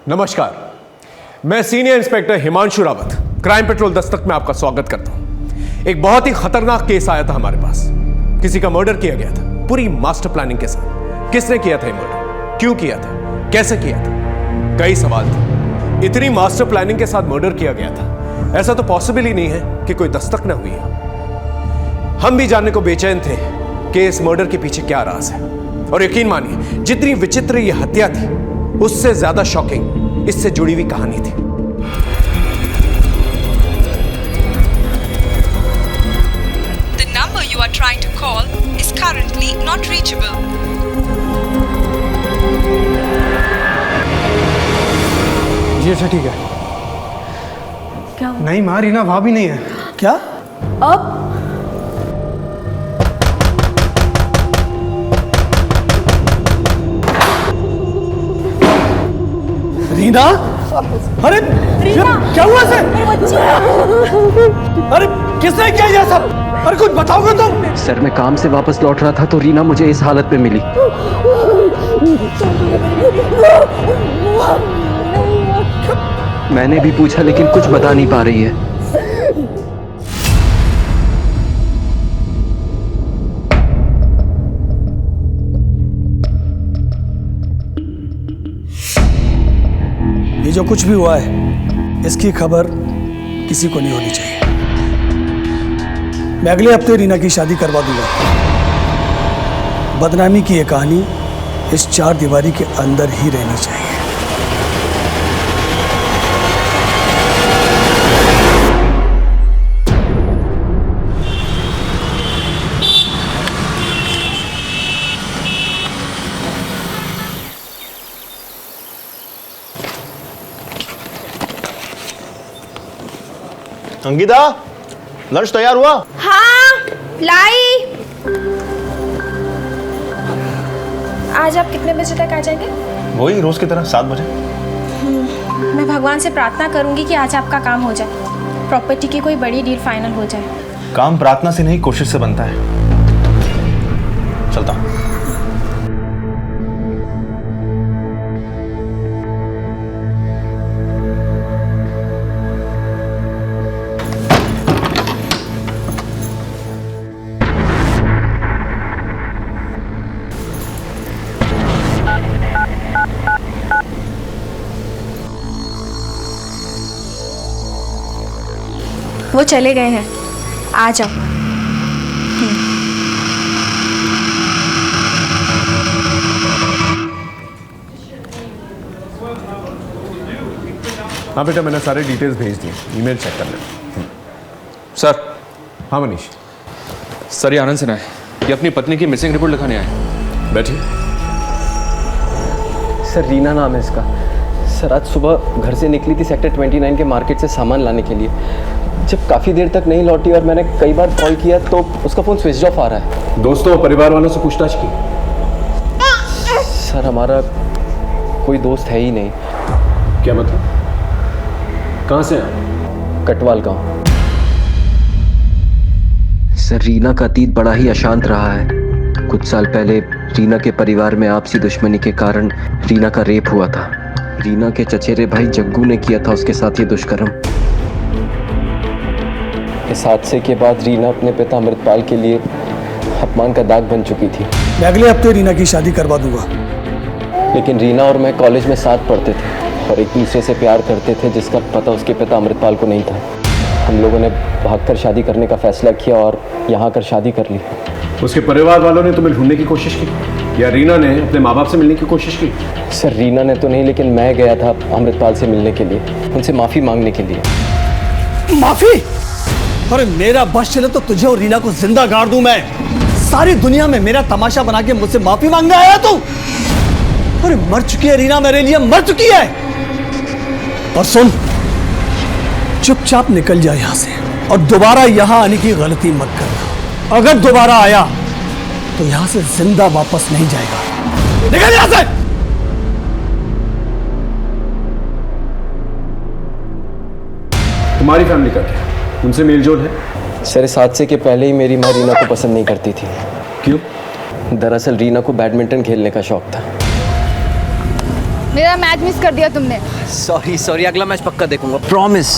नमस्कार, मैं senior inspector Himanshu Rawat crime petrol Dastak में आपका स्वागत करता हूं। एक बहुत ही खतरनाक केस आया था हमारे पास। किसी का मर्डर किया गया था पूरी मास्टर प्लानिंग के साथ। किसने किया था ये मर्डर, क्यों किया था, कैसे किया था, कई सवाल थे। इतनी मास्टर प्लानिंग के साथ मर्डर किया गया था, ऐसा तो पॉसिबल ही नहीं है कि कोई दस्तक ना हुई है। हम भी जानने को बेचैन थे कि इस मर्डर के पीछे क्या राज है। और यकीन मानिए, जितनी विचित्र ये हत्या थी उससे ज्यादा शॉकिंग इससे जुड़ी हुई कहानी थी। The number you are trying to call is currently not reachable. जी अच्छा ठीक है। क्या? नहीं मां, रीना वहां भी नहीं है। क्या? अब रीना? अरे रीना! क्या हुआ सर? मेरे बच्चे! अरे किसने किया ये सब? अरे कुछ बताओगे तुम? सर मैं काम से वापस लौट रहा था तो रीना मुझे इस हालत में मिली। मैंने भी पूछा लेकिन कुछ बता नहीं पा रही है। ये जो कुछ भी हुआ है इसकी खबर किसी को नहीं होनी चाहिए। मैं अगले हफ्ते रीना की शादी करवा दूंगा। बदनामी की ये कहानी इस चार दीवारी के अंदर ही रहनी चाहिए। अंकिता, लंच तैयार हुआ? हाँ, लाई। आज आप कितने बजे तक आ जाएंगे? वही रोज की तरह 7 बजे। मैं भगवान से प्रार्थना करूंगी कि आज आपका काम हो जाए, प्रॉपर्टी की कोई बड़ी डील फाइनल हो जाए। काम प्रार्थना से नहीं, कोशिश से बनता है। चलता हूं। वो चले गए हैं, आ जाओ। हाँ बेटा, मैंने सारे डिटेल्स भेज दिए, ईमेल चेक कर लेना। सर। हाँ मनीष। सर ये आनंद सिन्हा है, ये अपनी पत्नी की मिसिंग रिपोर्ट लिखाने आए। बैठिए। सर रीना नाम है इसका। सर आज सुबह घर से निकली थी सेक्टर 29 के मार्केट से सामान लाने के लिए। जब काफ़ी देर तक नहीं लौटी और मैंने कई बार कॉल किया तो उसका फ़ोन स्विच ऑफ आ रहा है। दोस्तों और परिवार वालों से पूछताछ की? सर हमारा कोई दोस्त है ही नहीं। क्या मतलब? कहाँ से हैं? कटवाल गांव। सर रीना का अतीत बड़ा ही अशांत रहा है। कुछ साल पहले रीना के परिवार में आपसी दुश्मनी के कारण रीना का रेप हुआ था। रीना के चचेरे भाई जग्गू ने किया था उसके साथ ये दुष्कर्म। इस हादसे के बाद रीना अपने पिता अमृतपाल के लिए अपमान का दाग बन चुकी थी। मैं अगले हफ्ते रीना की शादी करवा दूंगा। लेकिन रीना और मैं कॉलेज में साथ पढ़ते थे और एक दूसरे से प्यार करते थे, जिसका पता उसके पिता अमृतपाल को नहीं था। हम लोगों ने भागकर शादी करने का फैसला किया और यहाँ आकर शादी कर ली। उसके परिवार वालों ने तुम्हें ढूंढने की कोशिश की या रीना ने अपने माँ बाप से मिलने की कोशिश की? सर रीना ने तो नहीं, लेकिन मैं गया था अमृतपाल से मिलने के लिए, उनसे माफ़ी मांगने के लिए। माफी? अरे मेरा बस चले तो तुझे और रीना को जिंदा गाड़ दूं मैं। सारी दुनिया में मेरा तमाशा बना के मुझसे माफी मांगने आया तू? अरे मर चुकी है रीना, मेरे लिए मर चुकी है। और सुन, चुपचाप निकल जा यहां से और दोबारा यहां आने की गलती मत करना। अगर दोबारा आया तो यहां से जिंदा वापस नहीं जाएगा। निकल यहां से। तुम्हारी फैमिली का क्या, उनसे मेलजोल है? सर इस हादसे के पहले ही मेरी माँ रीना को पसंद नहीं करती थी। क्यों? दरअसल रीना को बैडमिंटन खेलने का शौक था। मेरा मैच मिस कर दिया तुमने। सॉरी सॉरी, अगला मैच पक्का देखूंगा, प्रॉमिस।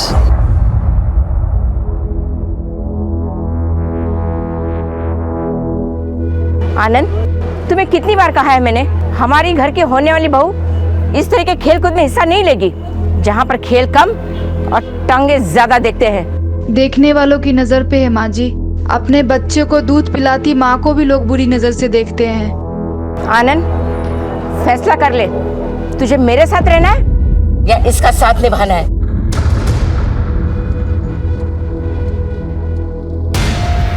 आनंद, तुम्हें कितनी बार कहा है मैंने, हमारी घर की होने वाली बहू इस तरह के खेल कूद में हिस्सा नहीं लेगी, जहाँ पर खेल कम और टंगे ज्यादा देखते हैं। देखने वालों की नजर पे है माँ जी। अपने बच्चे को दूध पिलाती माँ को भी लोग बुरी नजर से देखते हैं। आनंद, फैसला कर ले, तुझे मेरे साथ रहना है या इसका साथ निभाना है।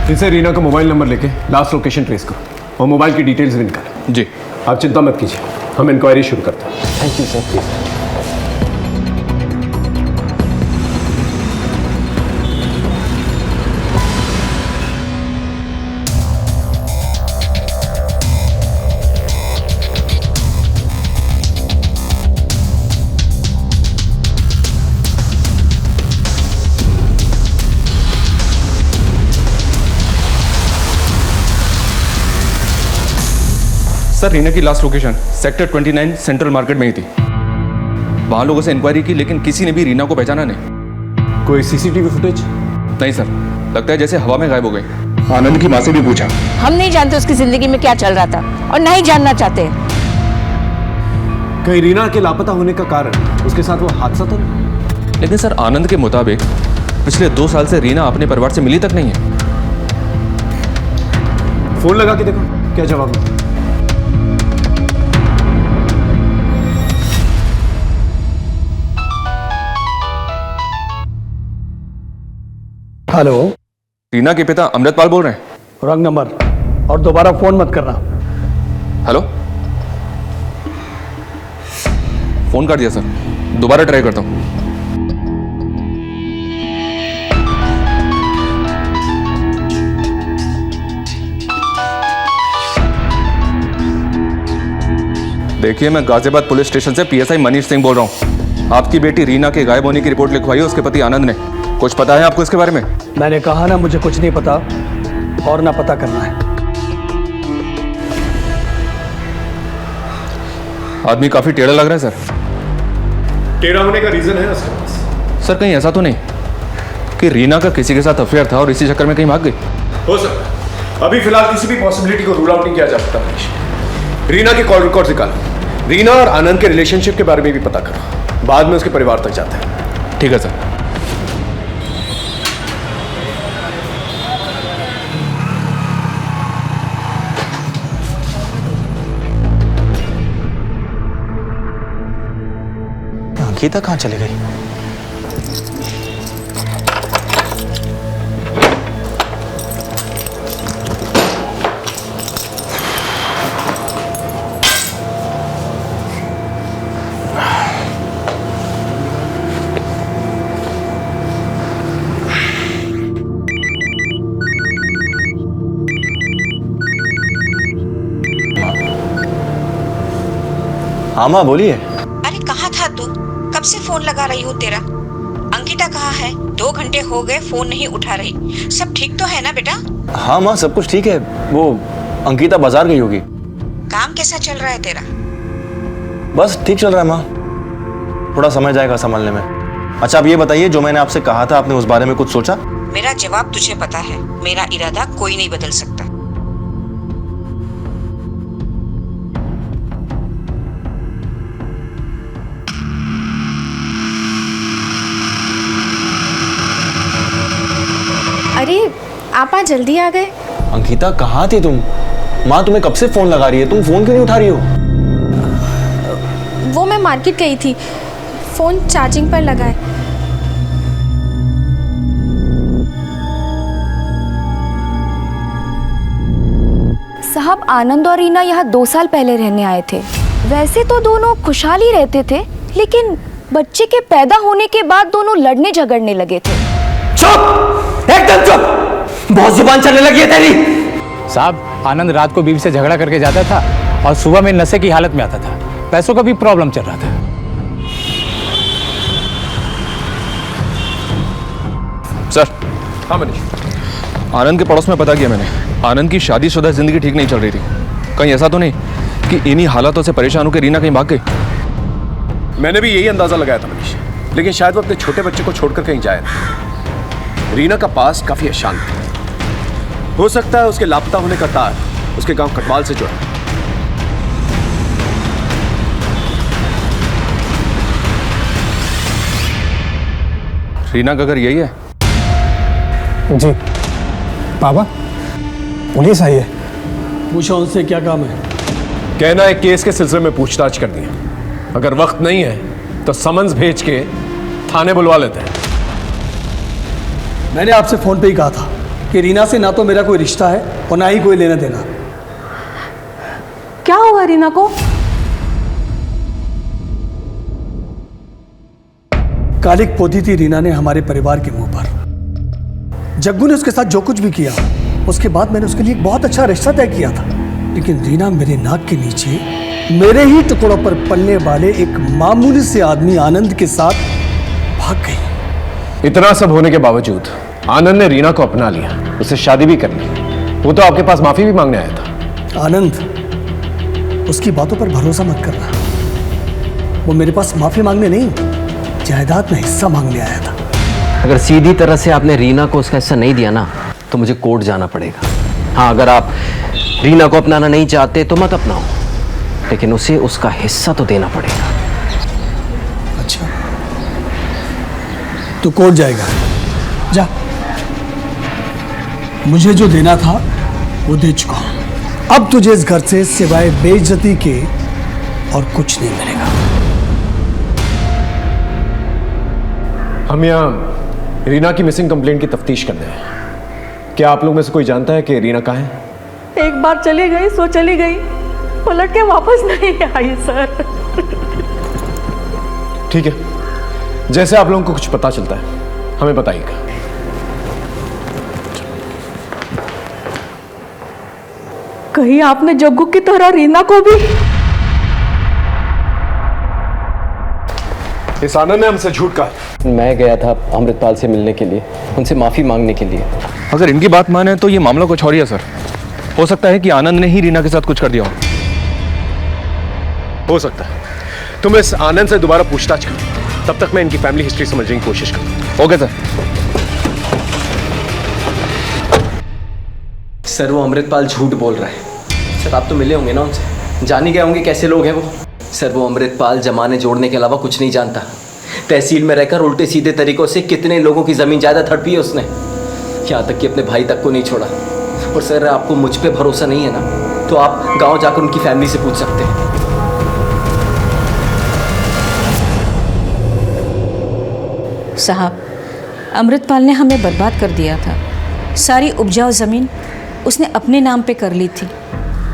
इनसे रीना का मोबाइल नंबर लेके लास्ट लोकेशन ट्रेस करो और मोबाइल की डिटेल्स भी निकालो। जी। आप चिंता मत कीजिए, हम इंक्वायरी शुरू करते हैं। Thank you sir. Sir, Reena की last location sector 29 central market में ही थी। वहां लोगों से इंक्वायरी की लेकिन किसी ने भी रीना को पहचाना नहीं। कोई सीसीटीवी फुटेज? नहीं सर, लगता है जैसे हवा में गायब हो गई। आनंद की माँ से भी पूछा, हम नहीं जानते उसकी जिंदगी में क्या चल रहा था और नहीं जानना चाहते। कहीं रीना के लापता होने का कारण उसके साथ वो हादसा तो नहीं? लेकिन सर, आनंद के मुताबिक पिछले 2 साल से रीना अपने परिवार से मिली तक नहीं है। फोन लगा के देखो क्या जवाब है। हेलो, रीना के पिता अमृतपाल बोल रहे हैं। रॉन्ग नंबर, और दोबारा फोन मत करना। हेलो, फोन कर दिया सर, दोबारा ट्राई करता हूँ। देखिए, मैं गाजियाबाद पुलिस स्टेशन से पीएसआई मनीष सिंह बोल रहा हूँ। आपकी बेटी रीना के गायब होने की रिपोर्ट लिखवाई है उसके पति आनंद ने। कुछ पता है आपको इसके बारे में? मैंने कहा ना, मुझे कुछ नहीं पता और ना पता करना है। आदमी काफी टेढ़ा लग रहा है सर। टेढ़ा होने का रीजन है उसके पास? सर, कहीं ऐसा तो नहीं कि रीना का किसी के साथ अफेयर था और इसी चक्कर में कहीं भाग गई? हो सकता है, अभी फिलहाल किसी भी पॉसिबिलिटी को रूल आउट नहीं किया जा सकता। मनीष, रीना के कॉल रिकॉर्ड निकालो, रीना और आनंद के रिलेशनशिप के बारे में भी पता करो, बाद में उसके परिवार तक जाते हैं। ठीक है सर। अंकिता कहाँ चली गई? हाँ माँ, बोलिए। अरे कहाँ था तू? कब से फोन लगा रही हूँ तेरा। अंकिता कहाँ है? 2 घंटे हो गए फोन नहीं उठा रही। सब ठीक तो है ना बेटा? हाँ माँ, सब कुछ ठीक है। वो अंकिता बाजार गई होगी। काम कैसा चल रहा है तेरा? बस ठीक चल रहा है माँ, थोड़ा समय जाएगा संभालने में। अच्छा, आप ये बताइए, जो मैंने आपसे कहा था, आपने उस बारे में कुछ सोचा? मेरा जवाब तुझे पता है, मेरा इरादा कोई नहीं बदल सकता। अरे आप आज जल्दी आ गए। अंकिता, कहाँ थी तुम? माँ तुम्हें कब से फोन लगा रही है, तुम फोन क्यों नहीं उठा रही हो? वो मैं मार्केट गई थी, फोन चार्जिंग पर लगा है। साहब, आनंद और रीना यहाँ 2 साल पहले रहने आए थे। वैसे तो दोनों खुशहाल ही रहते थे, लेकिन बच्चे के पैदा होने के बाद दोनों लड़ने झगड़ने लगे थे। चुप, एकदम चुप, बहुत जुबान चलने लगी है तेरी। साहब, आनंद रात को बीवी से झगड़ा करके जाता था और सुबह में नशे की हालत में आता था। पैसों का भी प्रॉब्लम चल रहा था। सर। हाँ मनीष, आनंद के पड़ोस में पता किया मैंने। आनंद की शादीशुदा जिंदगी ठीक नहीं चल रही थी। कहीं ऐसा तो नहीं कि इन्हीं हालातों से परेशान होकर रीना कहीं भाग गई? मैंने भी यही अंदाजा लगाया था मनीष, लेकिन शायद वो अपने छोटे बच्चे को छोड़कर कहीं जाए ना। रीना का पास काफी अशांत है। हो सकता है उसके लापता होने का तार उसके गांव कटवाल से जुड़ा। रीना का घर यही है? जी पापा, पुलिस आई है। पूछो उनसे क्या काम है। कहना है केस के सिलसिले में पूछताछ कर दी है। अगर वक्त नहीं है तो समन्स भेज के थाने बुलवा लेते हैं। मैंने आपसे फोन पे ही कहा था कि रीना से ना तो मेरा कोई रिश्ता है और ना ही कोई लेना देना। क्या हुआ रीना को? कालिक पोती थी रीना ने हमारे परिवार के मुंह पर। जग्गू ने उसके साथ जो कुछ भी किया, उसके बाद मैंने उसके लिए एक बहुत अच्छा रिश्ता तय किया था, लेकिन रीना मेरे नाक के नीचे मेरे ही टुकड़ों पर पलने वाले एक मामूली से आदमी आनंद के साथ भाग गई। इतना सब होने के बावजूद आनंद ने रीना को अपना लिया, उससे शादी भी कर ली। वो तो आपके पास माफी भी मांगने आया था। आनंद, उसकी बातों पर भरोसा मत करना। वो मेरे पास माफी मांगने नहीं, जायदाद में हिस्सा मांगने आया था। अगर सीधी तरह से आपने रीना को उसका हिस्सा नहीं दिया ना, तो मुझे कोर्ट जाना पड़ेगा। हाँ, अगर आप रीना को अपनाना नहीं चाहते तो मत अपनाओ, लेकिन उसे उसका हिस्सा तो देना पड़ेगा। अच्छा, तो कोर्ट जाएगा? जा, मुझे जो देना था वो दे चुका हूं। अब तुझे इस घर से सिवाय बेइज्जती के और कुछ नहीं मिलेगा। हम यहाँ रीना की मिसिंग कंप्लेंट की तफ्तीश करते हैं। क्या आप लोग में से कोई जानता है कि रीना कहाँ है? एक बार चली गई सो चली गई, पलट के वापस नहीं आई सर। ठीक है, जैसे आप लोगों को कुछ पता चलता है हमें बताइएगा। कहीं आपने जग्गू की तरह रीना को भी? इस आनंद ने हमसे झूठ कहा। मैं गया था अमृतपाल से मिलने के लिए, उनसे माफी मांगने के लिए। अगर इनकी बात माने तो ये मामला कुछ और ही है सर। हो सकता है कि आनंद ने ही रीना के साथ कुछ कर दिया हो सकता है। तुम इस आनंद से दोबारा पूछताछ करो, तब तक मैं इनकी फैमिली हिस्ट्री समझने की कोशिश करूँ। Okay sir. सर, वो अमृतपाल झूठ बोल रहा है। सर, आप तो मिले होंगे ना उनसे, जान ही गए होंगे कैसे लोग हैं वो। सर, वो अमृतपाल जमाने जोड़ने के अलावा कुछ नहीं जानता। तहसील में रहकर उल्टे सीधे तरीकों से कितने लोगों की ज़मीन जायदाद हड़पी है उसने, यहाँ तक कि अपने भाई तक को नहीं छोड़ा। और सर, आपको मुझ पे भरोसा नहीं है ना, तो आप गांव जाकर उनकी फैमिली से पूछ सकते हैं। साहब, अमृतपाल ने हमें बर्बाद कर दिया था। सारी उपजाऊ ज़मीन उसने अपने नाम पे कर ली थी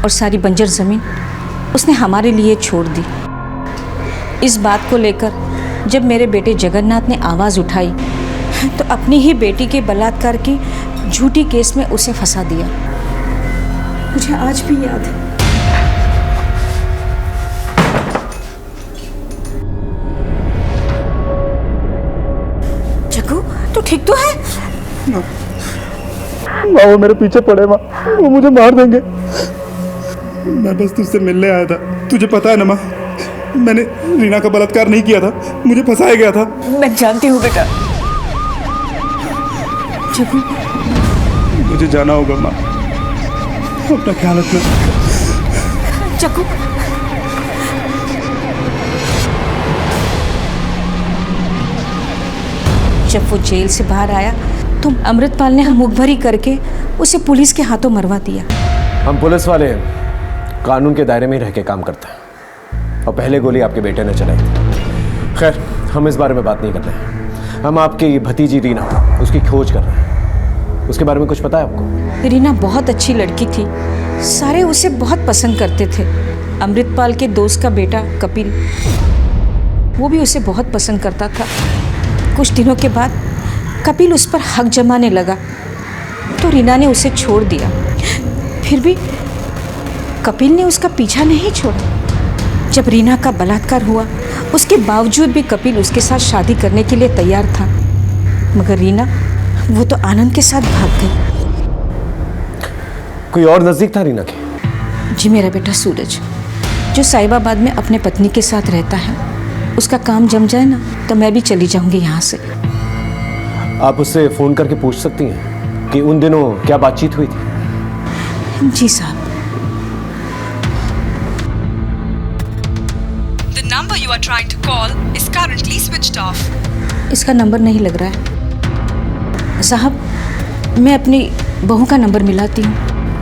और सारी बंजर ज़मीन उसने हमारे लिए छोड़ दी। इस बात को लेकर जब मेरे बेटे जगन्नाथ ने आवाज़ उठाई तो अपनी ही बेटी के बलात्कार की झूठी केस में उसे फंसा दिया। मुझे आज भी याद है। जग्गू, तू ठीक तो है? माँ, वो मेरे पीछे पड़े माँ, वो मुझे मार देंगे। मैं बस तुझसे मिलने आया था। तुझे पता है ना माँ, मैंने रीना का बलात्कार नहीं किया था, मुझे फंसाया गया था। मैं जानती हूँ बेटा। जग्गू, मुझे जाना होगा माँ, अपना ख्याल रखना। जग्गू, जब वो जेल से बाहर आया तो अमृतपाल ने मुखभरी करके उसे पुलिस के हाथों मरवा दिया। हम पुलिस वाले कानून के दायरे में ही रह के काम करते हैं, और पहले गोली आपके बेटे ने चलाई थी। खैर, हम इस बारे में बात नहीं कर रहे। हम आपकी भतीजी रीना, उसकी खोज कर रहे हैं। उसके बारे में कुछ पता है आपको? रीना बहुत अच्छी लड़की थी, सारे उसे बहुत पसंद करते थे। अमृतपाल के दोस्त का बेटा कपिल, वो भी उसे बहुत पसंद करता था। कुछ दिनों के बाद कपिल उस पर हक जमाने लगा तो रीना ने उसे छोड़ दिया। फिर भी कपिल ने उसका पीछा नहीं छोड़ा। जब रीना का बलात्कार हुआ, उसके बावजूद भी कपिल उसके साथ शादी करने के लिए तैयार था, मगर रीना वो तो आनंद के साथ भाग गई। कोई और नजदीक था रीना के? जी, मेरा बेटा सूरज, जो साहिबाबाद में अपने पत्नी के साथ रहता है। उसका काम जम जाए ना तो मैं भी चली जाऊंगी यहाँ से। आप उससे फोन करके पूछ सकती हैं कि उन दिनों क्या बातचीत हुई थी। जी साहब। The number you are trying to call is currently switched off. इसका नंबर नहीं लग रहा है साहब। मैं अपनी बहू का नंबर मिलाती हूँ।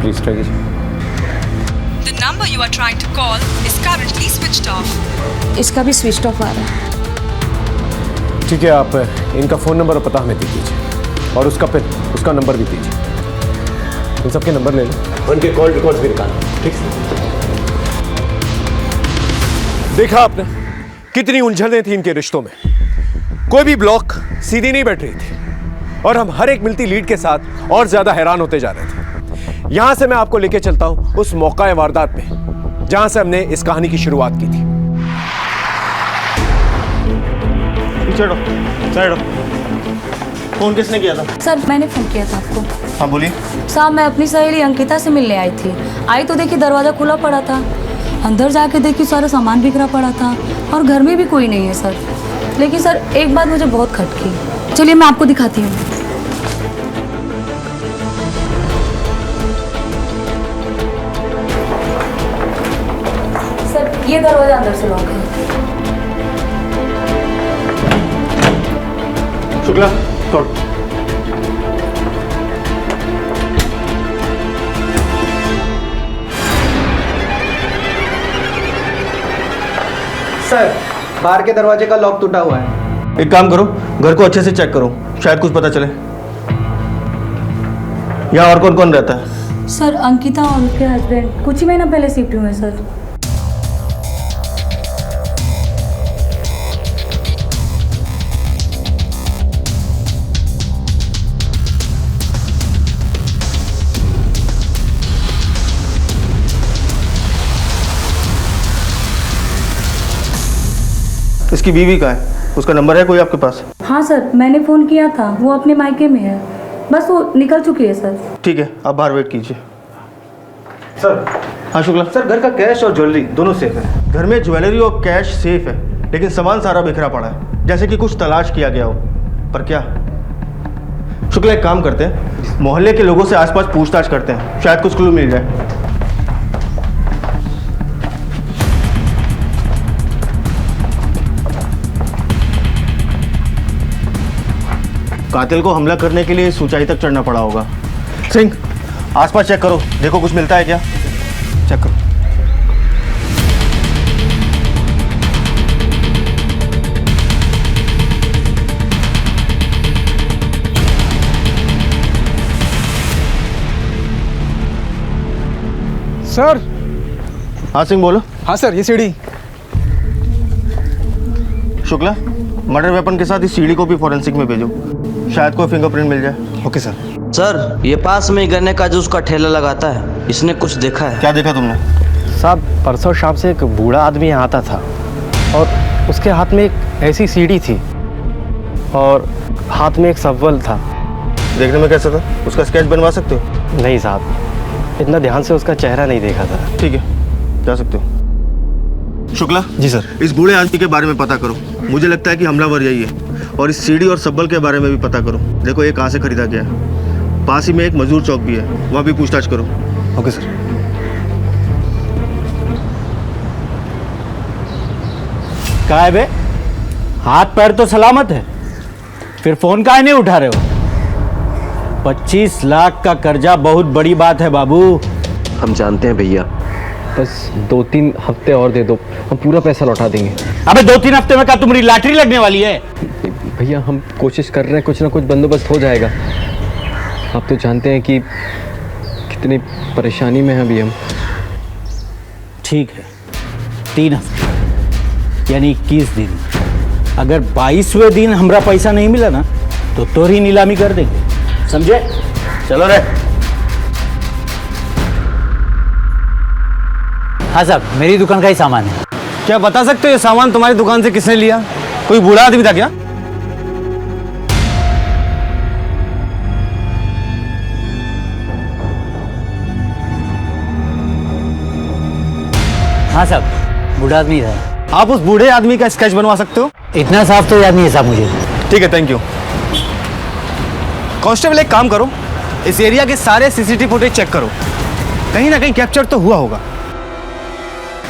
प्लीज ट्राई कीजिए। The number you are trying to call is currently switched off. इसका भी स्विच ऑफ आ रहा है। ठीक है, आप इनका फ़ोन नंबर और पता हमें दे दीजिए और उसका पिन, उसका नंबर भी दीजिए। इन सबके नंबर ले लो, उनके कॉल रिकॉर्ड्स भी निकालो। ठीक है? देखा आपने कितनी उलझनें थी इनके रिश्तों में। कोई भी ब्लॉक सीधी नहीं बैठ रही थी और हम हर एक मिलती लीड के साथ और ज्यादा हैरान होते जा रहे थे। यहां से मैं आपको लेके चलता हूं उस मौका वारदात पे जहां से हमने इस कहानी की शुरुआत की थी। चलो साइड। फोन किसने किया था? सर मैंने फोन किया था आपको। हाँ बोलिए। साहब मैं अपनी सहेली अंकिता से मिलने आई थी। आई तो देखी दरवाज़ा खुला पड़ा था, अंदर जाके देखी सारा सामान बिखरा पड़ा था और घर में भी कोई नहीं है सर। लेकिन सर एक बात मुझे बहुत खटकी। चलिए मैं आपको दिखाती हूँ। सर ये दरवाजा अंदर से लॉक है। शुक्ला तोड़। सर बाहर के दरवाजे का लॉक टूटा हुआ है। एक काम करो, घर को अच्छे से चेक करो, शायद कुछ पता चले। यहाँ और कौन कौन रहता है? सर अंकिता और उसके हस्बैंड कुछ ही महीना पहले शिफ्ट हुए हैं सर। इसकी बीवी का है, उसका नंबर है कोई आपके पास? हाँ सर मैंने फ़ोन किया था, वो अपने मायके में है, बस वो निकल चुकी है सर। ठीक है, आप बाहर वेट कीजिए। सर। हाँ शुक्ला। सर घर का कैश और ज्वेलरी दोनों सेफ है। घर में ज्वेलरी और कैश सेफ है, लेकिन सामान सारा बिखरा पड़ा है, जैसे कि कुछ तलाश किया गया हो। पर क्या? शुक्ला एक काम करते हैं, मोहल्ले के लोगों से आसपास पूछताछ करते हैं, शायद कुछ क्लू मिल जाए। कातिल को हमला करने के लिए इस ऊंचाई तक चढ़ना पड़ा होगा। सिंह आसपास चेक करो, देखो कुछ मिलता है क्या। चेक करो। सर। हाँ सिंह बोलो। हाँ सर ये सीढ़ी। शुक्ला मर्डर वेपन के साथ इस सीढ़ी को भी फॉरेंसिक में भेजो, शायद कोई फिंगरप्रिंट मिल जाए। Okay sir. सर ये पास में गन्ने का जूस का ठेला लगाता है, इसने कुछ देखा है? क्या देखा तुमने? साहब परसों शाम से एक बूढ़ा आदमी यहाँ आता था और उसके हाथ में एक ऐसी सीढ़ी थी और हाथ में एक सब्वल था। देखने में कैसा था? उसका स्केच बनवा सकते हो? नहीं साहब, इतना ध्यान से उसका चेहरा नहीं देखा था। ठीक है जा सकते हो। शुक्ला। जी सर। इस बूढ़े आदमी के बारे में पता करो, मुझे लगता है कि हमलावर यही है। और इस सीढ़ी और सब्बल के बारे में भी पता करो, देखो ये कहाँ से खरीदा गया है। पास ही में एक मजदूर चौक भी है, वहाँ भी पूछताछ करो। Okay sir. क्या है बे, हाथ पैर तो सलामत है, फिर फोन काहे नहीं उठा रहे हो? 25 लाख का कर्जा बहुत बड़ी बात है बाबू। हम जानते हैं भैया, बस 2-3 हफ्ते और दे दो, हम पूरा पैसा लौटा देंगे। अबे 2-3 हफ्ते में क्या तुम्हारी लॉटरी लगने वाली है? भैया हम कोशिश कर रहे हैं, कुछ ना कुछ बंदोबस्त हो जाएगा। आप तो जानते हैं कि कितनी परेशानी में हैं अभी हम। ठीक है 3 हफ्ते यानी 21 दिन। अगर 22वें दिन हमारा पैसा नहीं मिला ना तो तोरी नीलामी कर देंगे, समझे? चलो रे। हाँ साहब मेरी दुकान का ही सामान है। क्या बता सकते हो ये सामान तुम्हारी दुकान से किसने लिया? कोई बूढ़ा आदमी था क्या? हाँ साहब बूढ़ा आदमी था। आप उस बूढ़े आदमी का स्केच बनवा सकते हो? इतना साफ तो याद नहीं है साहब मुझे। ठीक है, थैंक यू। कांस्टेबल एक काम करो, इस एरिया के सारे सीसीटीवी फुटेज चेक करो, कहीं ना कहीं कैप्चर तो हुआ होगा।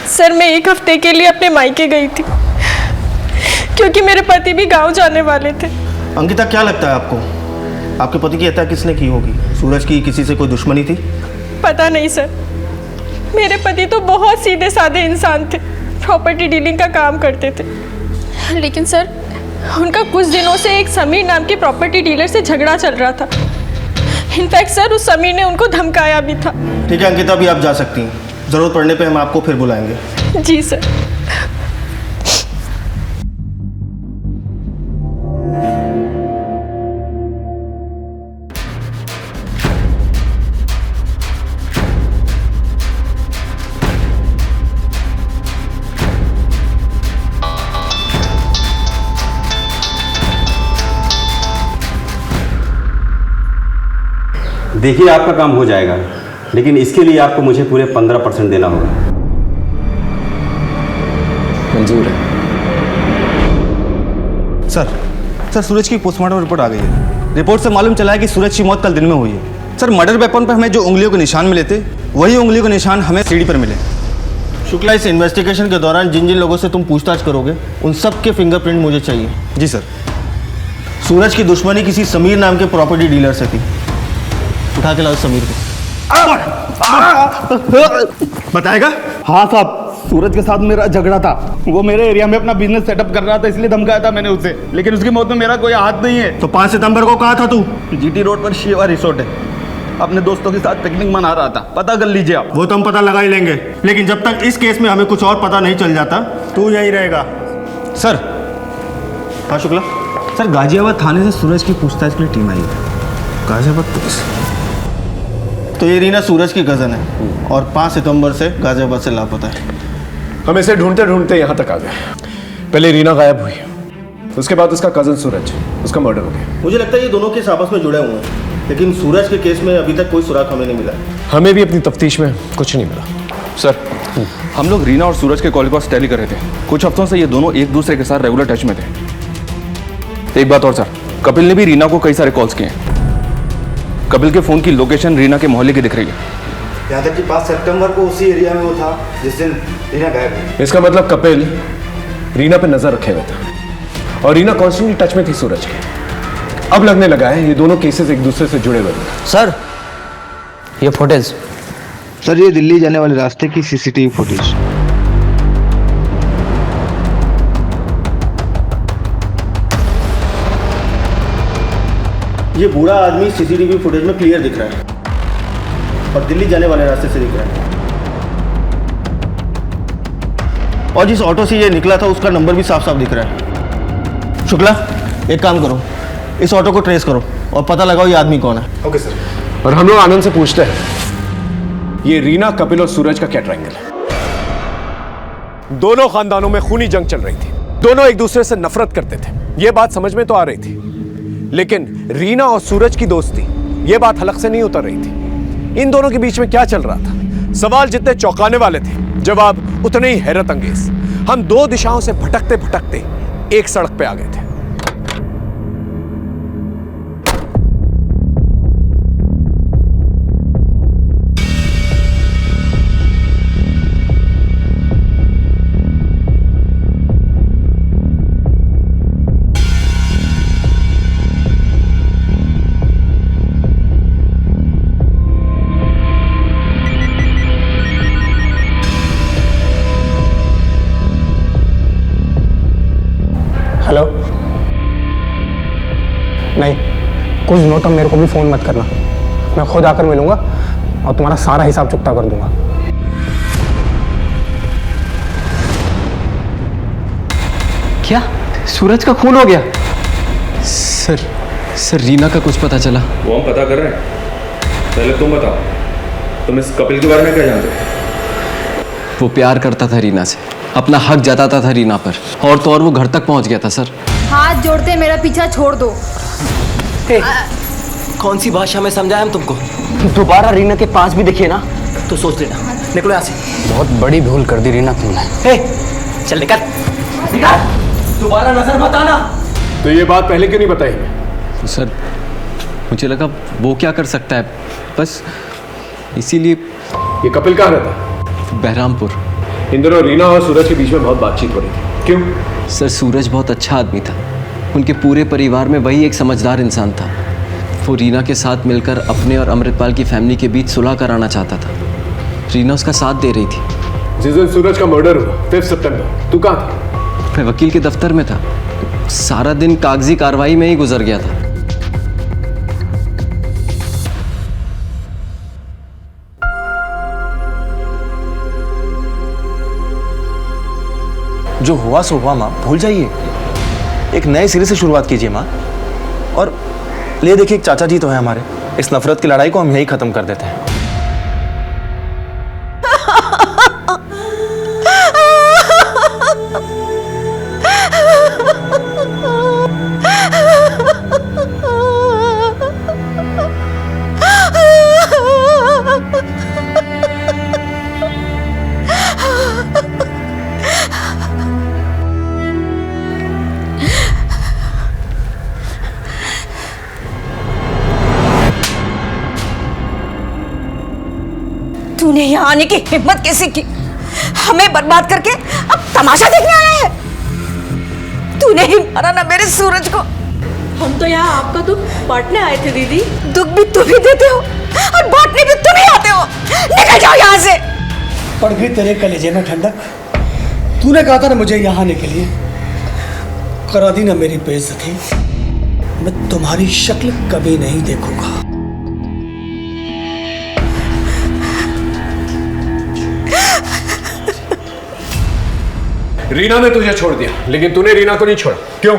सर मैं 1 हफ्ते के लिए अपने मायके गई थी क्योंकि मेरे पति भी गांव जाने वाले थे। अंकिता, क्या लगता है आपको, आपके पति की हत्या किसने की होगी? सूरज की किसी से कोई दुश्मनी थी? पता नहीं सर, मेरे पति तो बहुत सीधे साधे इंसान थे, प्रॉपर्टी डीलिंग का काम करते थे। लेकिन सर उनका कुछ दिनों से एक समीर नाम के प्रॉपर्टी डीलर से झगड़ा चल रहा था। इनफैक्ट सर उस समीर ने उनको धमकाया भी था। ठीक है अंकिता, अभी आप जा सकती हैं, ज़रूरत पड़ने पे हम आपको फिर बुलाएंगे। जी सर। देखिए आपका काम हो जाएगा, लेकिन इसके लिए आपको मुझे पूरे 15% देना होगा। मंजूर है सर सूरज की पोस्टमार्टम रिपोर्ट आ गई है। रिपोर्ट से मालूम चला है कि सूरज की मौत कल दिन में हुई है। सर मर्डर वेपन पर हमें जो उंगलियों के निशान मिले थे, वही उंगलियों के निशान हमें सीढ़ी पर मिले। शुक्ला, इस इन्वेस्टिगेशन के दौरान जिन जिन लोगों से तुम पूछताछ करोगे उन सब के फिंगरप्रिंट मुझे चाहिए। जी सर। सूरज की दुश्मनी किसी समीर नाम के प्रॉपर्टी डीलर से थी। उठा के लाओ समीर को। बताएगा? हाँ साहब, सूरज के साथ मेरा झगड़ा था। वो मेरे एरिया में अपना बिजनेस सेटअप कर रहा था, इसलिए धमकाया था मैंने उसे, लेकिन उसकी मौत में मेरा कोई हाथ नहीं है। तो 5 सितंबर को कहा था तू? जीटी रोड पर शिवा रिसोर्ट है, अपने दोस्तों के साथ पिकनिक मना रहा था। पता कर लीजिए आप। वो तो हम पता लगा ही लेंगे, लेकिन जब तक इस केस में हमें कुछ और पता नहीं चल जाता तू यहीं रहेगा। सर। हाँ शुक्ला। सर गाजियाबाद थाने से सूरज की पूछताछ के लिए टीम आई है। गाजियाबाद पुलिस। तो ये रीना सूरज की कज़न है और 5 सितंबर से गाजियाबाद से लापता है। हम इसे ढूंढते ढूंढते यहाँ तक आ गए। पहले रीना गायब हुई, उसके बाद उसका कज़न सूरज, उसका मर्डर हो गया। मुझे लगता है ये दोनों केस आपस में जुड़े हुए हैं, लेकिन सूरज के केस में अभी तक कोई सुराग हमें नहीं मिला। हमें भी अपनी तफ्तीश में कुछ नहीं मिला। सर, हम लोग रीना और सूरज के कॉल पर टैली कर रहे थे। कुछ हफ्तों से ये दोनों एक दूसरे के साथ रेगुलर टच में थे। एक बात और सर, कपिल ने भी रीना को कई सारे कॉल्स किए हैं। कपिल के फोन की लोकेशन रीना के मोहल्ले की दिख रही है। यहाँ तक कि 5 सितंबर को उसी एरिया में वो था जिस दिन रीना गायब हुई। इसका मतलब कपिल रीना पे नजर रखे हुए था और रीना कॉन्स्टेंटली टच में थी सूरज के। अब लगने लगा है ये दोनों केसेस एक दूसरे से जुड़े हुए हैं। सर ये फुटेज। सर ये दिल्ली जाने वाले रास्ते की सीसीटीवी फुटेज। ये बूढ़ा आदमी सीसीटीवी फुटेज में क्लियर दिख रहा है और दिल्ली जाने वाले रास्ते से दिख रहा है, और जिस ऑटो से ये निकला था उसका नंबर भी साफ साफ दिख रहा है। शुक्ला, एक काम करो, इस ऑटो को ट्रेस करो और पता लगाओ ये आदमी कौन है। Okay sir. और हम लोग आनंद से पूछते हैं ये रीना, कपिल और सूरज का क्या ट्रायंगल है? दोनों खानदानों में खूनी जंग चल रही थी, दोनों एक दूसरे से नफरत करते थे, ये बात समझ में तो आ रही थी, लेकिन रीना और सूरज की दोस्ती, ये बात हलक से नहीं उतर रही थी। इन दोनों के बीच में क्या चल रहा था? सवाल जितने चौंकाने वाले थे, जवाब उतने ही हैरत अंगेज। हम 2 दिशाओं से भटकते भटकते एक सड़क पे आ गए थे। हेलो। नहीं, कुछ दिनों तक मेरे को भी फ़ोन मत करना, मैं खुद आकर मिलूंगा और तुम्हारा सारा हिसाब चुकता कर दूंगा। क्या सूरज का खून हो गया? सर रीना का कुछ पता चला? वो हम पता कर रहे हैं। पहले तुम बताओ, तुम इस कपिल के बारे में क्या जानते हो? वो प्यार करता था रीना से, अपना हक जताता था रीना पर, और तो और वो घर तक पहुंच गया था सर। हाथ जोड़ते मेरा पीछा छोड़ दो। कौन सी भाषा में समझाया हम तुमको? दोबारा रीना के पास भी दिखे ना तो सोच लेना। निकलो यहाँ से। बहुत बड़ी भूल कर दी रीना तुमने। चल निकल निकल, दोबारा नजर मत आना। तो ये बात पहले क्यों नहीं बताई हमें? सर मुझे लगा वो क्या कर सकता है, बस इसीलिए। ये कपिल कहाँ रहता है? बहरामपुर। इन दोनों रीना और सूरज के बीच में बहुत बातचीत हो रही थी, क्यों? सर सूरज बहुत अच्छा आदमी था, उनके पूरे परिवार में वही एक समझदार इंसान था। वो रीना के साथ मिलकर अपने और अमृतपाल की फैमिली के बीच सुलह कराना चाहता था। रीना उसका साथ दे रही थी। जिस दिन सूरज का मर्डर हुआ 5 सितंबर, तू कहाँ था? मैं वकील के दफ्तर में था, सारा दिन कागजी कार्रवाई में ही गुजर गया था। जो हुआ सो हुआ माँ, भूल जाइए। एक नए सिरे से शुरुआत कीजिए माँ। और ले देखिए, एक चाचा जी तो है हमारे, इस नफरत की लड़ाई को हम यही खत्म कर देते हैं। तूने यहाँ आने की हिम्मत कैसे की? हमें बर्बाद करके अब तमाशा देखने आया है? तूने ही मारा ना मेरे सूरज को। हम तो यहाँ आपका दुख बांटने आए थे दीदी। दुख भी तुम ही देते हो और बांटने भी तुम ही आते हो। निकल जाओ यहाँ से। पड़ गई तेरे कलेजे में ठंडक। तूने कहा था ना मुझे यहाँ आने के लिए, करा दी ना मेरी बेइज्जती। मैं तुम्हारी शक्ल कभी नहीं देखूंगा। रीना ने तुझे छोड़ दिया, लेकिन तूने रीना को नहीं छोड़ा, क्यों?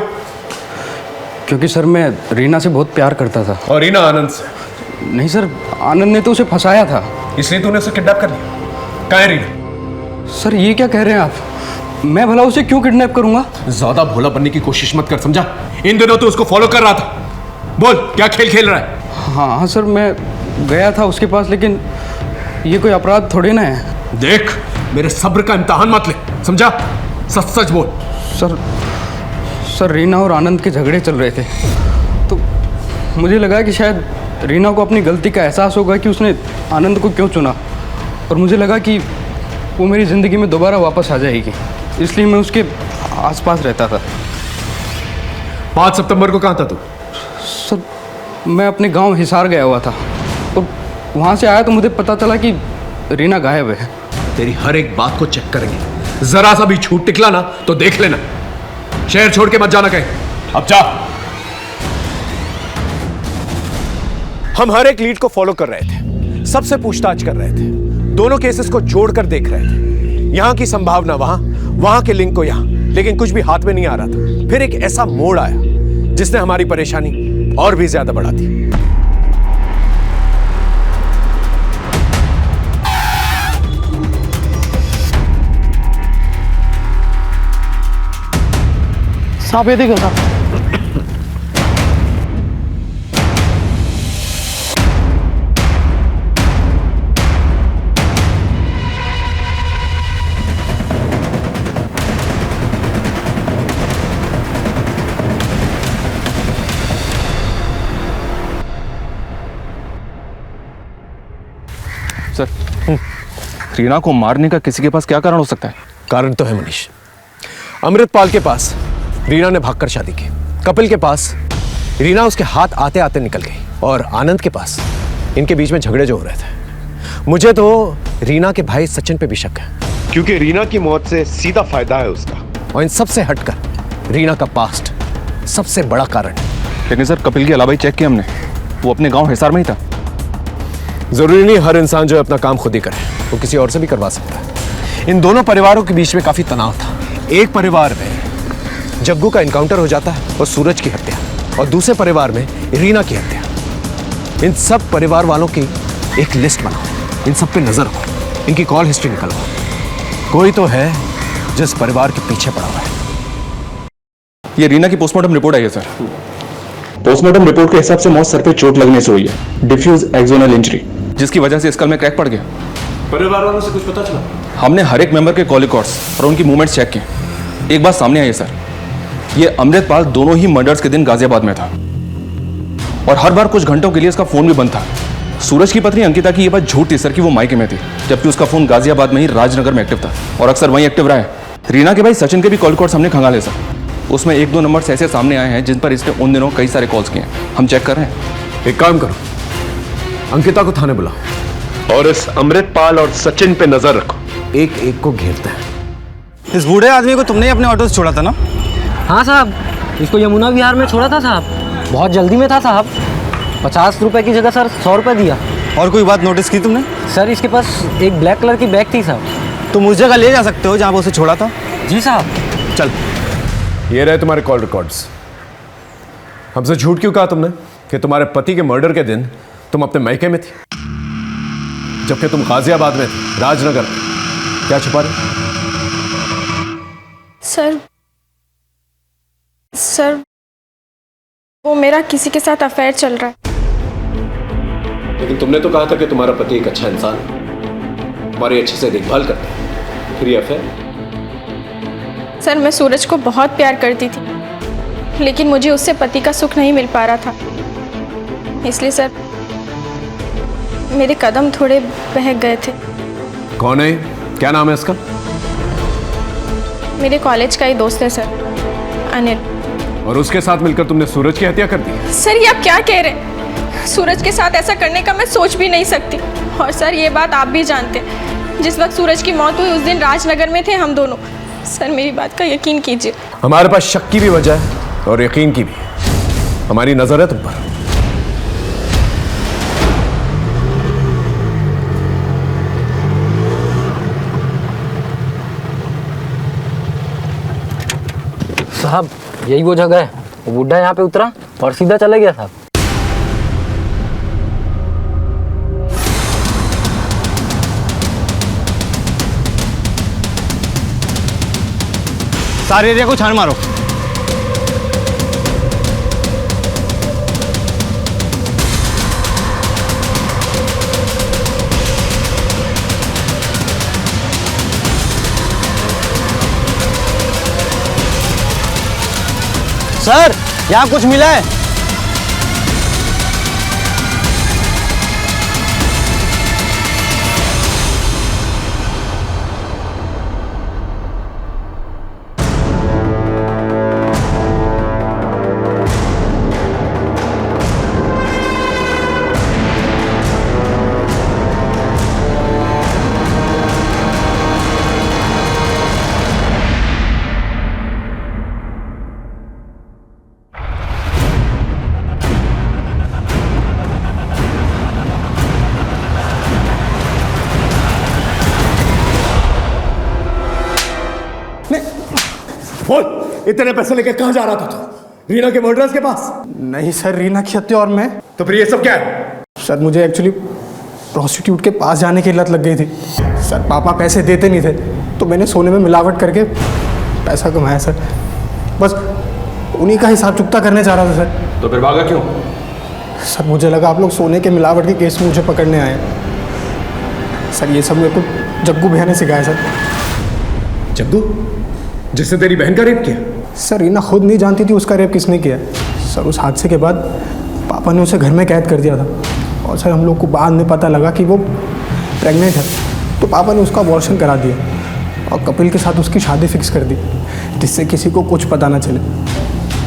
क्योंकि सर मैं रीना से बहुत प्यार करता था। और रीना आनंद से? नहीं सर, आनंद ने तो उसे फंसाया था। इसलिए तूने उसे किडनैप कर लिया? कहाँ है रीना? सर ये क्या कह रहे हैं आप? मैं भला उसे क्यों किडनैप करूंगा? ज्यादा भोला बनने की कोशिश मत कर, समझा? इन दिनों तो उसको फॉलो कर रहा था। बोल क्या खेल खेल रहा है? हाँ सर, मैं गया था उसके पास, लेकिन ये कोई अपराध थोड़ी ना है। देख, मेरे सब्र का इम्तिहान मत ले, समझा? सच सच बोल। सर रीना और आनंद के झगड़े चल रहे थे, तो मुझे लगा कि शायद रीना को अपनी गलती का एहसास होगा कि उसने आनंद को क्यों चुना, और मुझे लगा कि वो मेरी ज़िंदगी में दोबारा वापस आ जाएगी, इसलिए मैं उसके आसपास रहता था। 5 सितंबर को कहाँ था तू? सर मैं अपने गांव हिसार गया हुआ था, और वहाँ से आया तो मुझे पता चला कि रीना गायब है। तेरी हर एक बात को चेक करेंगे, जरा सा भी छूट निकला ना तो देख लेना। शहर छोड़ के मत जाना कहीं, अब जा। हम हर एक लीड को फॉलो कर रहे थे, सबसे पूछताछ कर रहे थे, दोनों केसेस को जोड़कर देख रहे थे, यहां की संभावना वहां, वहां के लिंक को यहां, लेकिन कुछ भी हाथ में नहीं आ रहा था। फिर एक ऐसा मोड़ आया जिसने हमारी परेशानी और भी ज्यादा बढ़ा दी। साहब ये देखो साहब। सर, रीना को मारने का किसी के पास क्या कारण हो सकता है? कारण तो है मनीष। अमृतपाल के पास रीना ने भागकर शादी की, कपिल के पास रीना उसके हाथ आते आते निकल गई, और आनंद के पास इनके बीच में झगड़े जो हो रहे थे। मुझे तो रीना के भाई सचिन पे भी शक है, क्योंकि रीना की मौत से सीधा फायदा है उसका। और इन सबसे हटकर रीना का पास्ट सबसे बड़ा कारण है। लेकिन सर कपिल के अलावा ही चेक किया हमने, वो अपने गांव हिसार में ही था। जरूरी नहीं हर इंसान जो अपना काम खुद ही करे, वो किसी और से भी करवा सकता है। इन दोनों परिवारों के बीच में काफी तनाव था। एक परिवार में जग्गू का इनकाउंटर हो जाता है और सूरज की हत्या, और दूसरे परिवार में रीना की हत्या। इन सब परिवार वालों की एक लिस्ट बनाओ, इन सब पे नजर रखो, इनकी कॉल हिस्ट्री निकलवाओ। कोई तो है जिस परिवार के पीछे पड़ा हुआ है। ये रीना की पोस्टमार्टम रिपोर्ट आई है सर। पोस्टमार्टम रिपोर्ट के हिसाब से मौत सर पे चोट लगने से हुई है, डिफ्यूज एक्सोनल इंजरी, जिसकी वजह से स्कल में क्रैक पड़ गया। परिवार वालों से कुछ पता चला? हमने हर एक मेंबर के कॉल रिकॉर्ड्स और उनकी मूवमेंट्स चेक किए। एक बात सामने आई है सर, ये अमृतपाल दोनों ही मर्डर्स के दिन गाजियाबाद में था और हर बार कुछ घंटों के लिए इसका फोन भी बंद था। सूरज की पत्नी अंकिता की ये बात झूठ थी सर कि वो मायके में थी, जबकि उसका फोन गाजियाबाद में ही राजनगर में एक्टिव था और अक्सर वहीं एक्टिव रहा है। रीना के भाई सचिन के भी कॉल रिकॉर्ड्स हमने खंगाले सर, उसमें 1-2 नंबर्स ऐसे सामने आए हैं जिन पर इसने उन दिनों कई सारे कॉल्स किए हैं, हम चेक कर रहे हैं। एक काम करो, अंकिता को थाने बुलाओ और इस अमृतपाल और सचिन पे नजर रखो, एक एक को घेरते हैं। इस बूढ़े आदमी को तुमने अपने ऑटो से छोड़ा था ना? हाँ साहब, इसको यमुना विहार में छोड़ा था साहब, बहुत जल्दी में था साहब। 50 रुपए की जगह सर 100 रुपए दिया। और कोई बात नोटिस की तुमने? सर इसके पास एक ब्लैक कलर की बैग थी साहब। तुम उस जगह ले जा सकते हो जहाँ पर उसे छोड़ा था? जी साहब। चल, ये रहे तुम्हारे कॉल रिकॉर्ड्स। हमसे झूठ क्यों कहा तुमने कि तुम्हारे पति के मर्डर के दिन तुम अपने मायके में थी, जबकि तुम गाजियाबाद में थे, राजनगर में? क्या छुपा रहे? सर वो मेरा किसी के साथ अफेयर चल रहा है। लेकिन तुमने तो कहा था कि तुम्हारा पति एक अच्छा इंसान है, तुम्हारी अच्छे से देखभाल करता है, फिर ये अफेयर? सर मैं सूरज को बहुत प्यार करती थी, लेकिन मुझे उससे पति का सुख नहीं मिल पा रहा था, इसलिए सर मेरे कदम थोड़े बहक गए थे। कौन है? क्या नाम है इसका? मेरे कॉलेज का ही दोस्त है सर, अनिल। और उसके साथ मिलकर तुमने सूरज की हत्या कर दी? सर ये आप क्या कह रहे हैं? सूरज के साथ ऐसा करने का मैं सोच भी नहीं सकती। और सर ये बात आप भी जानते हैं, जिस वक्त सूरज की मौत हुई उस दिन राजनगर में थे हम दोनों। सर मेरी बात का यकीन कीजिए। हमारे पास शक की भी वजह है और यकीन की भी। हमारी नजर है तुम पर। साहब यही वो जगह है, वो बुढ़ा यहाँ पे उतरा और सीधा चला गया साहब। सारे एरिया को छान मारो। सर यहाँ कुछ मिला है? बोल, इतने पैसे लेके कहां जा रहा था तू? रीना के मर्डरर्स के पास? नहीं सर, रीना की हत्या और मैं। तो फिर ये सब क्या है? सर मुझे एक्चुअली प्रोस्टिट्यूट के पास जाने की लत लग गई थी सर। पापा पैसे देते नहीं थे तो मैंने सोने में मिलावट करके पैसा कमाया सर। बस उन्हीं का हिसाब चुकता करने जा रहा था सर। तो फिर भागा क्यों? सर मुझे लगा आप लोग सोने के मिलावट के केस में मुझे पकड़ने आए हैं सर। ये सब मेरे को जग्गू भैया ने सिखाया सर। जग्गू जिसने तेरी बहन का रेप किया? सर रीना खुद नहीं जानती थी उसका रेप किसने किया सर। उस हादसे के बाद पापा ने उसे घर में कैद कर दिया था और सर हम लोग को बाद में पता लगा कि वो प्रेग्नेंट है, तो पापा ने उसका अबॉर्शन करा दिया और कपिल के साथ उसकी शादी फिक्स कर दी, जिससे किसी को कुछ पता ना चले।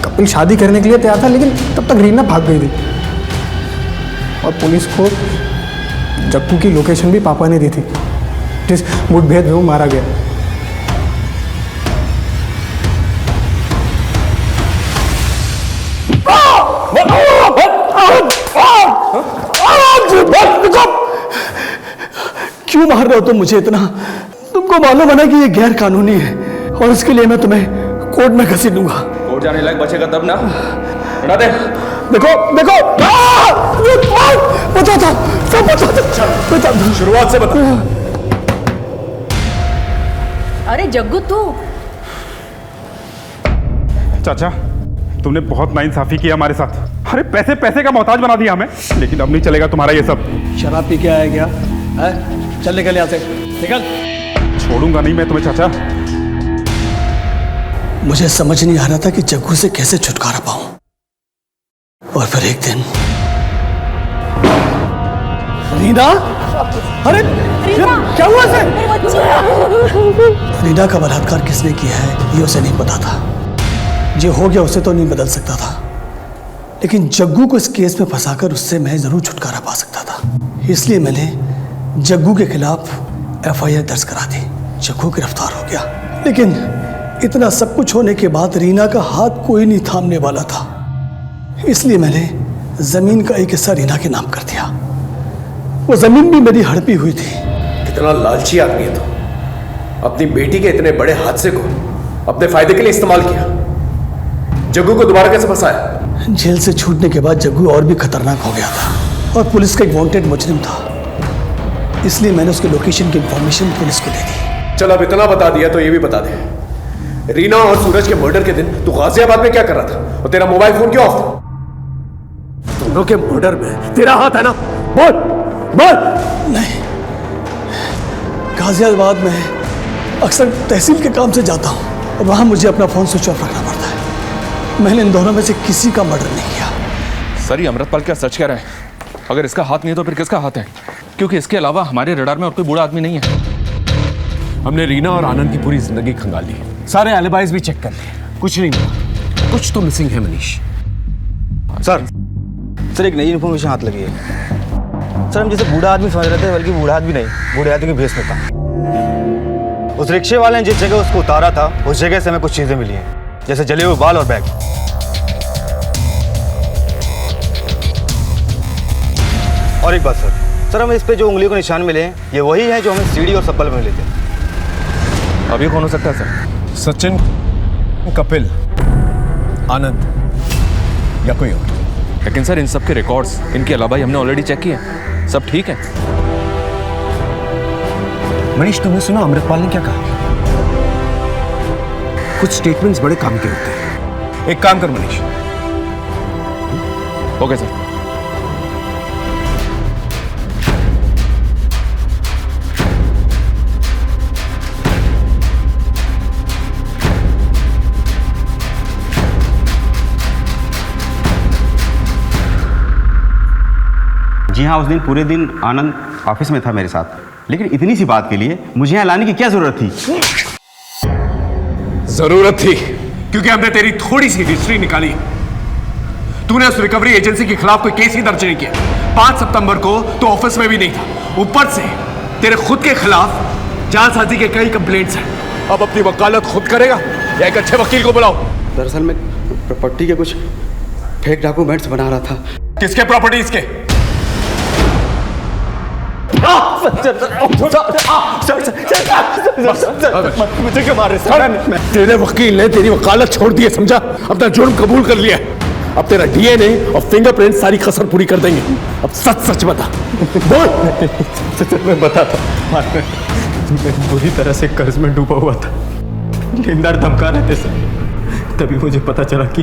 कपिल शादी करने के लिए तैयार था, लेकिन तब तक रीना भाग गई थी और पुलिस को जग्गू की लोकेशन भी पापा ने दी थी, जिस मुठभेड़ में वो मारा गया। क्यों मार रहे हो तुम मुझे इतना? तुमको मालूम है ना कि ये गैर कानूनी है और इसके लिए मैं तुम्हें कोर्ट में घसीट दूंगा। कोर्ट जाने लायक बचेगा तब ना। हटा दे। देखो देखो, बता दो, सब बता दो। शुरुआत से बता। अरे जग्गू तू। चाचा, तुमने बहुत नाइंसाफी की हमारे साथ। अरे पैसे पैसे का मोहताज बना दिया हमें, लेकिन अब नहीं चलेगा तुम्हारा ये सब। शराब पी के आया क्या है? चल निकल यहाँ से, निकल। छोड़ूंगा नहीं मैं तुम्हें चाचा। मुझे समझ नहीं आ रहा था कि जग्गू से कैसे छुटकारा पाऊं। और फिर एक दिन रीना, अरे क्या हुआ से? रीना का बलात्कार किसने किया है ये उसे नहीं पता था। जो हो गया उसे तो नहीं बदल सकता था, लेकिन जग्गू को इस केस में फंसाकर उससे मैं जरूर छुटकारा पा सकता था। इसलिए मैंने जग्गू के खिलाफ FIR दर्ज करा दी। जग्गू गिरफ्तार हो गया, लेकिन इतना सब कुछ होने के बाद रीना का हाथ कोई नहीं थामने वाला था। इसलिए मैंने जमीन का एक हिस्सा रीना के नाम कर दिया। वो जमीन भी मेरी हड़पी हुई थी। कितना लालची आदमी है तो अपनी बेटी के इतने बड़े हादसे को अपने फायदे के लिए इस्तेमाल किया। जग्गू को दोबारा कैसे फंसाया? जेल से छूटने के बाद जग्गू और भी खतरनाक हो गया था और पुलिस का एक वांटेड मुजरिम था। इसलिए मैंने उसके लोकेशन की इंफॉर्मेशन पुलिस को दे दी। चल अब इतना बता दिया तो ये भी बता दे, रीना और सूरज के मर्डर के दिन तू गाजियाबाद में क्या कर रहा था और तेरा मोबाइल फोन क्यों ऑफ था? दोनों के मर्डर में तेरा हाथ है ना? बोल बोल। नहीं, गाजियाबाद में अक्सर तहसील के काम से जाता हूँ और वहाँ मुझे अपना फोन स्विच ऑफ रखना पड़ता है। मैंने इन दोनों में से किसी का मर्डर नहीं किया। सर, ये अमृतपाल क्या सच कह रहा है? अगर इसका हाथ नहीं है तो फिर किसका हाथ है? क्योंकि इसके अलावा हमारे रडार में और कोई बूढ़ा आदमी नहीं है। हमने रीना और आनंद की पूरी जिंदगी खंगाली, सारे एलिबाइज भी चेक कर लिए, कुछ नहीं मिला। कुछ तो मिसिंग है मनीष। सर एक नई इन्फॉर्मेशन हाथ लगी है। सर हम जैसे बूढ़ा आदमी समझ रहे थे, बल्कि बूढ़ा आदमी नहीं, बूढ़े आदमी के भेष में था। उस रिक्शे वाले ने जिस जगह उसको उतारा था उस जगह से हमें कुछ चीजें मिली हैं, जैसे जले हुए बाल और बैग। और एक बात सर हमें इस पे जो उंगलियों के निशान मिले हैं ये वही हैं जो हमें सीढ़ी और सब्बल में मिले थे। अभी कौन हो सकता है सर? सचिन, कपिल, आनंद या कोई और। लेकिन सर इन सब के रिकॉर्ड्स इनके अलावा ही हमने ऑलरेडी चेक किए, सब ठीक है। मनीष तुमने सुना अमृतपाल ने क्या कहा? कुछ स्टेटमेंट्स बड़े काम के होते हैं। एक काम कर मनीष। Okay sir. जी हाँ, उस दिन पूरे दिन आनंद ऑफिस में था मेरे साथ, लेकिन इतनी सी बात के लिए मुझे यहाँ लाने की क्या जरूरत थी? जरूरत थी क्योंकि हमने तेरी थोड़ी सी हिस्ट्री निकाली। तूने उस रिकवरी एजेंसी के खिलाफ कोई केस ही दर्ज नहीं किया। 5 सितंबर को तो ऑफिस में भी नहीं था। ऊपर से तेरे खुद के खिलाफ जालसाजी के कई कंप्लेंट्स हैं। अब अपनी वकालत खुद करेगा या एक अच्छे वकील को बुलाओ? दरअसल मैं प्रॉपर्टी के कुछ फेक डॉक्यूमेंट्स बना रहा था। किसके प्रॉपर्टीज के? मुझे क्यों मार रहे सर? तेरे वकील ने तेरी वकालत छोड़ दी है, समझा? अपना जुर्म कबूल कर लिया। अब तेरा DNA और फिंगरप्रिंट सारी कसर पूरी कर देंगे। अब सच सच बता। बोल। मैं बताता हूँ, मैं बुरी तरह से कर्ज में डूबा हुआ था। लेनदार धमका रहे थे सर। तभी मुझे पता चला कि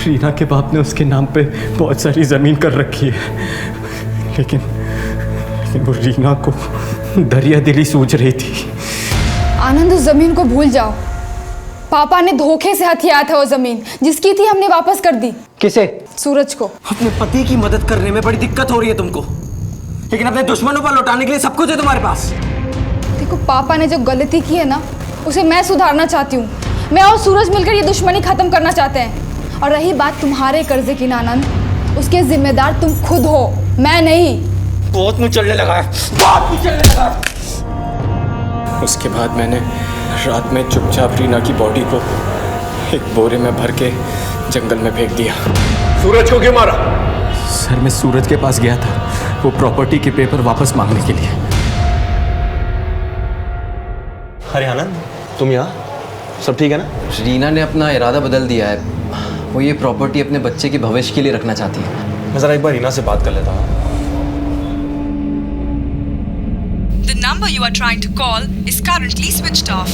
रीना के बाप ने उसके नाम पे बहुत सारी जमीन कर रखी है, लेकिन वो रीना को दरिया दिली सूझ रही थी। आनंद, उस जमीन को भूल जाओ। पापा ने धोखे से हथिया था वो जमीन, जिसकी थी हमने वापस कर दी। किसे? सूरज को। अपने पति की मदद करने में बड़ी दिक्कत हो रही है तुमको, लेकिन अपने दुश्मनों पर लौटाने के लिए सब कुछ है तुम्हारे पास। देखो, पापा ने जो गलती की है ना, उसे मैं सुधारना चाहती हूँ। मैं और सूरज मिलकर ये दुश्मनी खत्म करना चाहते हैं। और रही बात तुम्हारे कर्जे की ना आनंद, उसके जिम्मेदार तुम खुद हो, मैं नहीं। बहुत मुंह चलने लगा है, बहुत मुंह चलने लगा है। उसके बाद मैंने रात में चुपचाप रीना की बॉडी को एक बोरे में भर के जंगल में फेंक दिया। सूरज को क्यों मारा? सर मैं सूरज के पास गया था वो प्रॉपर्टी के पेपर वापस मांगने के लिए। अरे आनंद, तुम यहाँ? सब ठीक है ना? रीना ने अपना इरादा बदल दिया है। वो ये प्रॉपर्टी अपने बच्चे के भविष्य के लिए रखना चाहती है। मैं जरा एक बार रीना से बात कर लेता हूँ। The number you are trying to call is currently switched off.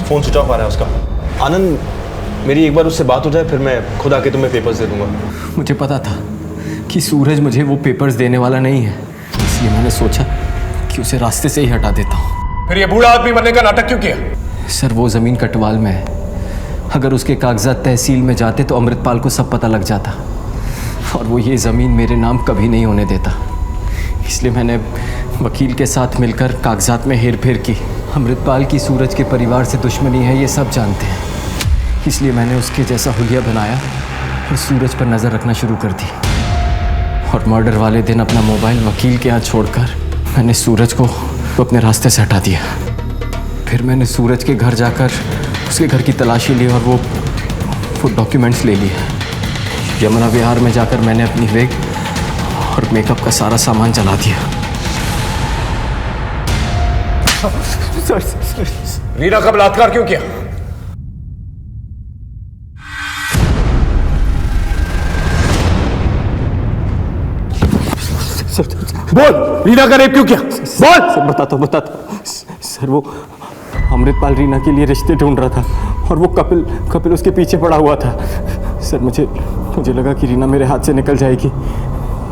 Phone switch off आ रहा है उसका। आनंद, मेरी एक बार उससे बात हो जाए, फिर मैं खुद आके तुम्हें पेपर्स दे दूंगा। मुझे पता था कि सूरज मुझे वो पेपर्स देने वाला नहीं है, इसलिए मैंने सोचा कि उसे रास्ते से ही हटा देता हूँ। फिर ये बूढ़ा आदमी बनने का नाटक क्यों किया? सर वो ज़मीन कटवाल में है। अगर उसके कागजात तहसील में जाते तो अमृतपाल को सब पता लग जाता, और वो ये ज़मीन मेरे नाम कभी नहीं होने देता। इसलिए मैंने वकील के साथ मिलकर कागजात में हेर फेर की। अमृतपाल की सूरज के परिवार से दुश्मनी है, ये सब जानते हैं। इसलिए मैंने उसके जैसा हुलिया बनाया और सूरज पर नज़र रखना शुरू कर दी। और मर्डर वाले दिन अपना मोबाइल वकील के यहाँ छोड़कर मैंने सूरज को अपने रास्ते से हटा दिया। फिर मैंने सूरज के घर जाकर उसके घर की तलाशी ली और वो डॉक्यूमेंट्स ले लिए। यमुना विहार में जाकर मैंने अपनी वेग और मेकअप का सारा सामान जला दिया। रीना का बलात्कार क्यों किया? बोल, रीना का रेप क्यों किया? बोल। सर बताता हूँ। सर वो अमृतपाल रीना के लिए रिश्ते ढूंढ रहा था और वो कपिल उसके पीछे पड़ा हुआ था। सर मुझे लगा कि रीना मेरे हाथ से निकल जाएगी,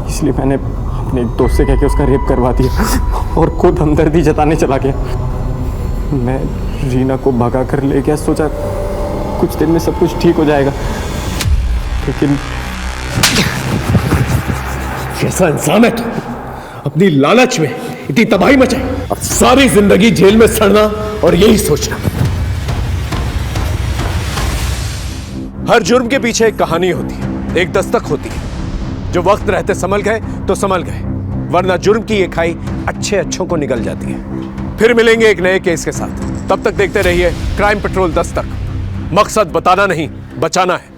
इसलिए मैंने अपने एक दोस्त से कह के उसका रेप करवा दिया और खुद हमदर्दी जताने चला गया। मैं रीना को भगा कर ले गया, सोचा कुछ दिन में सब कुछ ठीक हो जाएगा, लेकिन कैसा इंसान है तू? अपनी लालच में इतनी तबाही मचाई और सारी जिंदगी जेल में सड़ना और यही सोचना। हर जुर्म के पीछे एक कहानी होती है, एक दस्तक होती है। जो वक्त रहते संभल गए तो संभल गए, वरना जुर्म की ये खाई अच्छे अच्छों को निगल जाती है। फिर मिलेंगे एक नए केस के साथ। तब तक देखते रहिए क्राइम पेट्रोल दस्तक। मकसद बताना नहीं, बचाना है।